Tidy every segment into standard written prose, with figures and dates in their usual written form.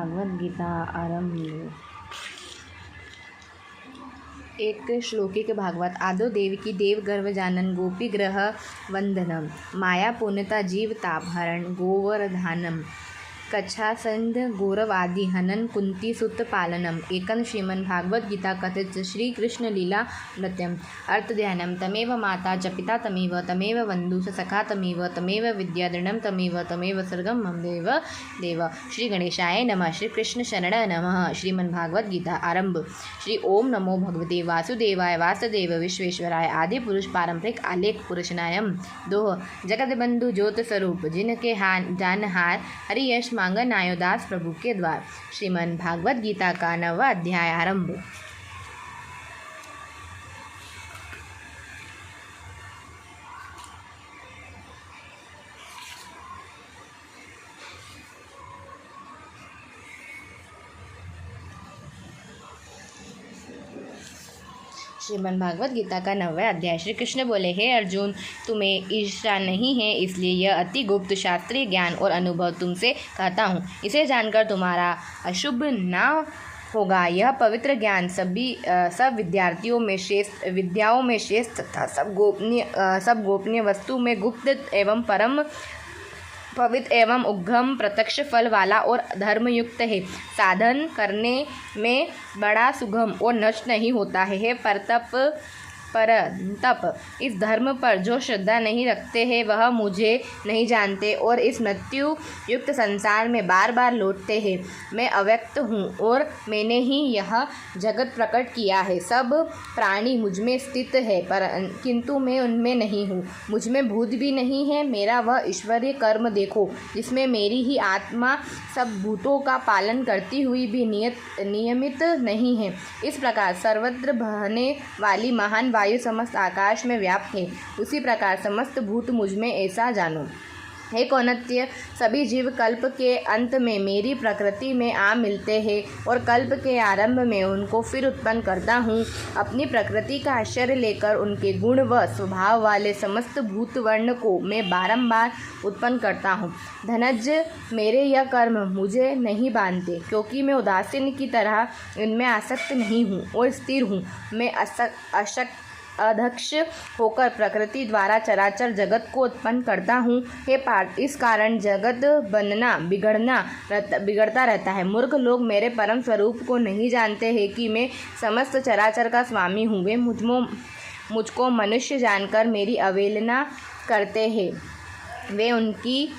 भागवत गीता आरंभ। एक श्लोकिक भागवत। आदो देवकी देव गर्भ जानन गोपी ग्रह वंदनम माया पूर्णता जीव तापहरण गोवर्धानम कच्छासंध गौरव आदि हनन कुंती सुत पालनम। एकन श्रीमन भागवत गीता कथित श्री कृष्ण लीला नृत्यम अर्थ ध्यानम। तमेव माता च पिता तमेव तमेव बंधु च सखा तमेव विद्या दृढ़ तमेव सर्गम मम देव देव। श्री गणेशाय नमः। श्री कृष्ण शरण नमः। श्रीमन भागवत गीता आरंभ। श्री ओम नमो भगवते वासुदेवाय वासुदेव विश्वेश्वराय आदि पुरुष पारंपरिक आलेख पुरुषनायम। दोह। जगत बंधु ज्योत स्वरूप जिनके जानहार हरि यश मांगन आयो दास प्रभु के द्वार। श्रीमन भागवत गीता का 9वां अध्याय आरंभ। श्रीमद् भागवत गीता का 9वां अध्याय। श्री कृष्ण बोले, हे अर्जुन, तुम्हें ईर्ष्या नहीं है, इसलिए यह अति गुप्त शास्त्रीय ज्ञान और अनुभव तुमसे कहता हूँ। इसे जानकर तुम्हारा अशुभ ना होगा। यह पवित्र ज्ञान सब विद्याओं में श्रेष्ठ तथा सब गोपनीय वस्तु में गुप्त एवं परम पवित्र एवं उद्गम प्रत्यक्ष फल वाला और धर्मयुक्त है। साधन करने में बड़ा सुगम और नष्ट नहीं होता है। हे परंतप इस धर्म पर जो श्रद्धा नहीं रखते हैं वह मुझे नहीं जानते और इस मृत्यु युक्त संसार में बार बार लौटते हैं। मैं अव्यक्त हूँ और मैंने ही यह जगत प्रकट किया है। सब प्राणी मुझमें स्थित है किंतु मैं उनमें नहीं हूँ। मुझमें भूत भी नहीं है। मेरा वह ईश्वरीय कर्म देखो जिसमें मेरी ही आत्मा सब भूतों का पालन करती हुई भी नियमित नहीं है। इस प्रकार सर्वत्र बहने वाली महान वायु समस्त आकाश में व्याप्त है, उसी प्रकार समस्त भूत मुझमें ऐसा जानो। हे कौन्त्य, सभी जीव कल्प के अंत में मेरी प्रकृति में आ मिलते हैं और कल्प के आरंभ में उनको फिर उत्पन्न करता हूँ। अपनी प्रकृति का आश्रय लेकर उनके गुण व स्वभाव वाले समस्त भूत वर्ण को मैं बारंबार उत्पन्न करता हूँ। धनंजय, मेरे यह कर्म मुझे नहीं बांधते, क्योंकि मैं उदासीन की तरह इनमें आसक्त नहीं हूँ और स्थिर हूँ। मैं अध्यक्ष होकर प्रकृति द्वारा चराचर जगत को उत्पन्न करता हूँ। हे पार्थ, इस कारण जगत बनना बिगड़ता रहता है। मूर्ख लोग मेरे परम स्वरूप को नहीं जानते हैं कि मैं समस्त चराचर का स्वामी हूँ। वे मुझको मनुष्य जानकर मेरी अवहेलना करते हैं। वे उनकी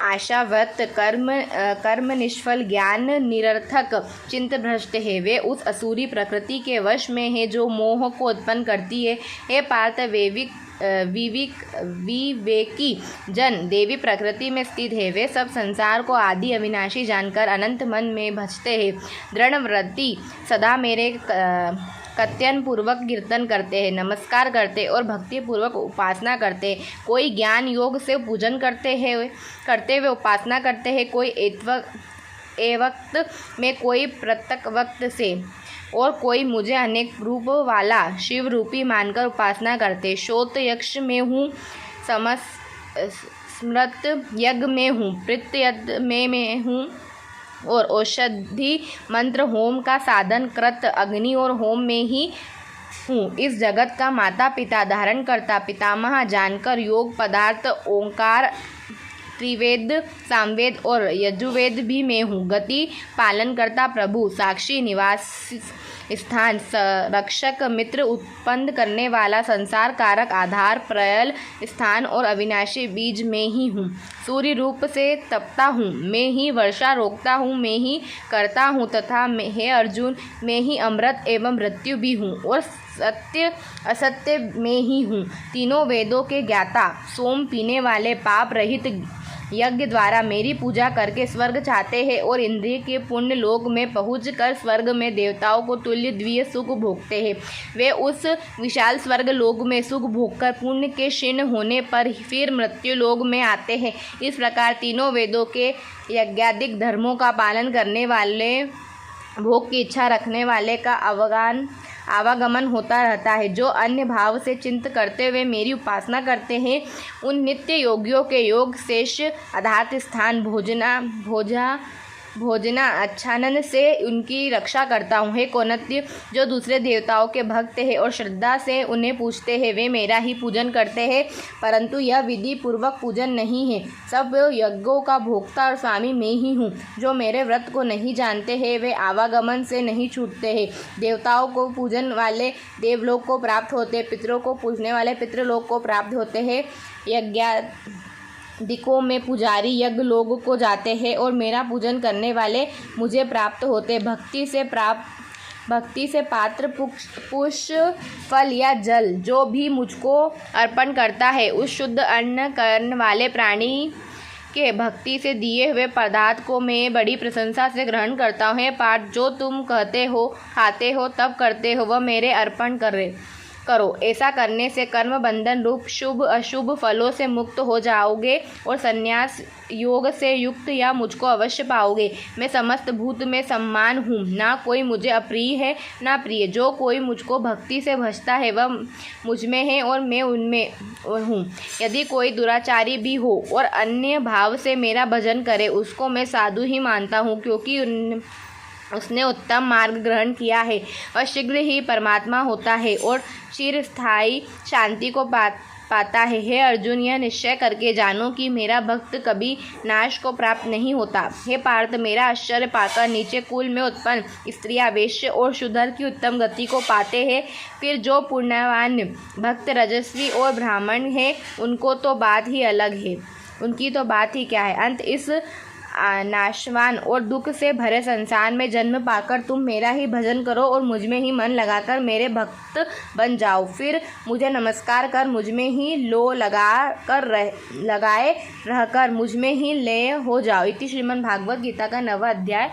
आशावत कर्म निष्फल ज्ञान निरर्थक चिंत भ्रष्ट है। वे उस असुरी प्रकृति के वश में है जो मोह को उत्पन्न करती है। हे पार्थ, विवेकी जन देवी प्रकृति में स्थित है। वे सब संसार को आदि अविनाशी जानकर अनंत मन में भजते हैं। दृढ़ व्रति सदा मेरे कथन पूर्वक कीर्तन करते हैं, नमस्कार करते और भक्ति पूर्वक उपासना करते। कोई ज्ञान योग से पूजन करते हुए उपासना करते हैं, कोई एवक्त में, कोई प्रत्यक वक्त से और कोई मुझे अनेक रूप वाला शिव रूपी मानकर उपासना करते। श्रोत यक्ष में हूँ, स्मृत यज्ञ में हूँ, प्रीत यज्ञ में हूँ और औषधि मंत्र होम का साधन कृत अग्नि और होम में ही हूँ। इस जगत का माता पिता धारण करता पितामह जानकर योग पदार्थ ओंकार त्रिवेद सामवेद और यजुर्वेद भी मैं हूँ। गति पालन करता प्रभु साक्षी निवास स्थान रक्षक मित्र उत्पन्न करने वाला संसार कारक आधार प्रयल स्थान और अविनाशी बीज में ही हूँ। सूर्य रूप से तपता हूँ, मैं ही वर्षा रोकता हूँ, मैं ही करता हूँ तथा हे अर्जुन, मैं ही अमृत एवं मृत्यु भी हूँ और सत्य असत्य में ही हूँ। तीनों वेदों के ज्ञाता, सोम पीने वाले, पाप रहित यज्ञ द्वारा मेरी पूजा करके स्वर्ग चाहते हैं और इंद्रिय के पुण्य लोक में पहुंचकर स्वर्ग में देवताओं को तुल्य द्वितीय सुख भोगते हैं। वे उस विशाल स्वर्ग लोक में सुख भोगकर पुण्य के क्षीण होने पर फिर मृत्यु लोक में आते हैं। इस प्रकार तीनों वेदों के यज्ञादिक धर्मों का पालन करने वाले, भोग की इच्छा रखने वाले का आवागमन होता रहता है। जो अन्य भाव से चिंत करते हुए मेरी उपासना करते हैं, उन नित्य योगियों के योग शेष आधार स्थान भोजना अच्छानंद से उनकी रक्षा करता हूँ। हे कौंतेय, जो दूसरे देवताओं के भक्त हैं और श्रद्धा से उन्हें पूजते हैं, वे मेरा ही पूजन करते हैं, परंतु यह विधि पूर्वक पूजन नहीं है। सब यज्ञों का भोक्ता और स्वामी मैं ही हूँ। जो मेरे व्रत को नहीं जानते हैं, वे आवागमन से नहीं छूटते हैं। देवताओं को पूजन वाले देवलोक को प्राप्त होते हैं, पितरों को पूजने वाले पितृलोक को प्राप्त होते हैं। यज्ञादिकों में पुजारी यज्ञ लोक को जाते हैं और मेरा पूजन करने वाले मुझे प्राप्त होते हैं। भक्ति से पात्र, पुष्प, फल या जल जो भी मुझको अर्पण करता है, उस शुद्ध अन्न करने वाले प्राणी के भक्ति से दिए हुए पदार्थ को मैं बड़ी प्रशंसा से ग्रहण करता हूँ। पाठ जो तुम कहते हो, खाते हो, तब करते हो, वह मेरे अर्पण करो। ऐसा करने से कर्म बंधन रूप शुभ अशुभ फलों से मुक्त हो जाओगे और संन्यास योग से युक्त या मुझको अवश्य पाओगे। मैं समस्त भूत में सम्मान हूँ, ना कोई मुझे अप्रिय है ना प्रिय। जो कोई मुझको भक्ति से भजता है, वह मुझ में है और मैं उनमें हूँ। यदि कोई दुराचारी भी हो और अन्य भाव से मेरा भजन करे, उसको मैं साधु ही मानता हूँ, क्योंकि उसने उत्तम मार्ग ग्रहण किया है और शीघ्र ही परमात्मा होता है और चिरस्थायी शांति को पाता है। हे अर्जुन, यह निश्चय करके जानो कि मेरा भक्त कभी नाश को प्राप्त नहीं होता। हे पार्थ, मेरा आश्चर्य पाकर नीचे कुल में उत्पन्न स्त्रियां वेश्य और शूद्र की उत्तम गति को पाते हैं। फिर जो पुण्यवान भक्त रजस्वी और ब्राह्मण हैं, उनको तो बात ही अलग है, उनकी तो बात ही क्या है। अंत इस नाशवान और दुख से भरे संसार में जन्म पाकर तुम मेरा ही भजन करो और मुझ में ही मन लगाकर मेरे भक्त बन जाओ। फिर मुझे नमस्कार कर मुझ में ही लगाए रहकर मुझ में ही लय हो जाओ। इति श्रीमद्भागवत गीता का 9वां अध्याय।